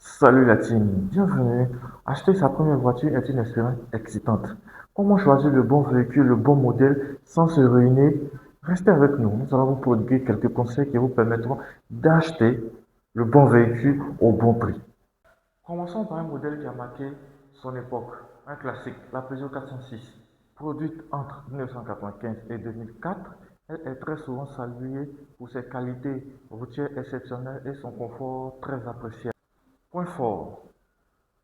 Salut la team, bienvenue. Acheter sa première voiture est une expérience excitante. Comment choisir le bon véhicule, le bon modèle sans se ruiner? Restez avec nous. Nous allons vous prodiguer quelques conseils qui vous permettront d'acheter le bon véhicule au bon prix. Commençons par un modèle qui a marqué son époque, un classique, la Peugeot 406. Produite entre 1995 et 2004, elle est très souvent saluée pour ses qualités routières exceptionnelles et son confort très apprécié. Point fort,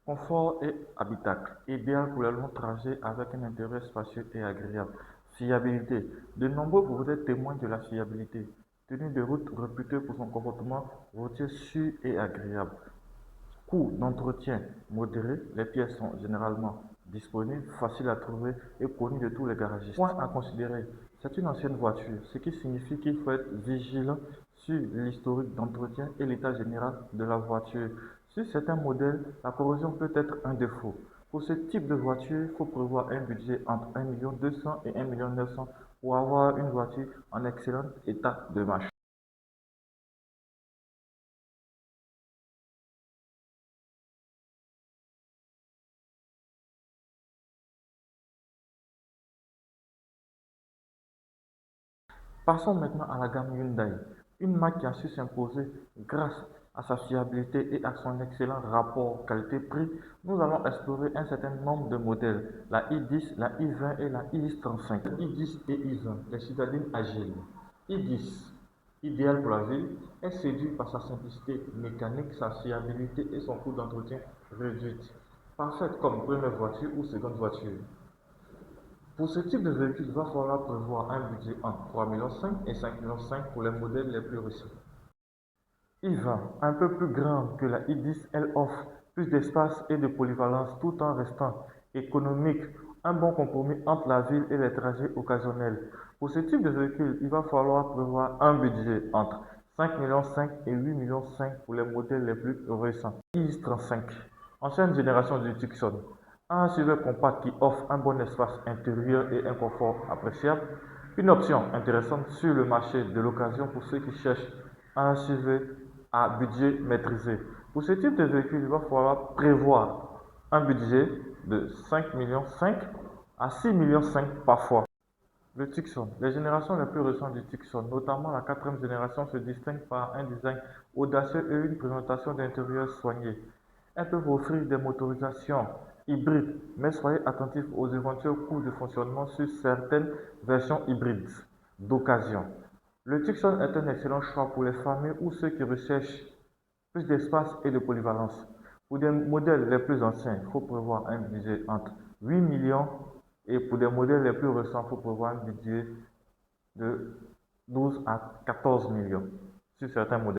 confort et habitacle, idéal pour les longs trajets avec un intérieur spacieux et agréable. Fiabilité, de nombreux projets témoignent de la fiabilité. Tenue de route réputée pour son comportement routier sûr et agréable. Coût d'entretien modéré, les pièces sont généralement disponibles, faciles à trouver et connues de tous les garagistes. Point à considérer, c'est une ancienne voiture, ce qui signifie qu'il faut être vigilant sur l'historique d'entretien et l'état général de la voiture. Sur certains modèles, la corrosion peut être un défaut. Pour ce type de voiture, il faut prévoir un budget entre 1 200 000 et 1 900 000 pour avoir une voiture en excellent état de marche. Passons maintenant à la gamme Hyundai, une marque qui a su s'imposer grâce à sa fiabilité et à son excellent rapport qualité-prix. Nous allons explorer un certain nombre de modèles, la i10, la i20 et la i35. i10 et i20, les citadines agiles. i10, idéal pour la ville, est séduit par sa simplicité mécanique, sa fiabilité et son coût d'entretien réduit. Parfaite comme première voiture ou seconde voiture. Pour ce type de véhicule, il va falloir prévoir un budget entre 3,5 millions et 5,5 millions pour les modèles les plus récents. i20, un peu plus grande que la i10, elle offre plus d'espace et de polyvalence tout en restant économique, un bon compromis entre la ville et les trajets occasionnels. Pour ce type de véhicule, il va falloir prévoir un budget entre 5,5 millions et 8,5 millions pour les modèles les plus récents. i35, ancienne génération du Tucson, un SUV compact qui offre un bon espace intérieur et un confort appréciable. Une option intéressante sur le marché de l'occasion pour ceux qui cherchent un SUV à budget maîtrisé. Pour ce type de véhicule, il va falloir prévoir un budget de 5,5 millions à 6,5 millions parfois. Le Tucson. Les générations les plus récentes du Tucson, notamment la quatrième génération, se distinguent par un design audacieux et une présentation d'intérieur soignée. Elles peuvent offrir des motorisations hybrides, mais soyez attentifs aux éventuels coûts de fonctionnement sur certaines versions hybrides d'occasion. Le Tucson est un excellent choix pour les familles ou ceux qui recherchent plus d'espace et de polyvalence. Pour des modèles les plus anciens, il faut prévoir un budget entre 8 millions et pour des modèles les plus récents, il faut prévoir un budget de 12 à 14 millions sur certains modèles.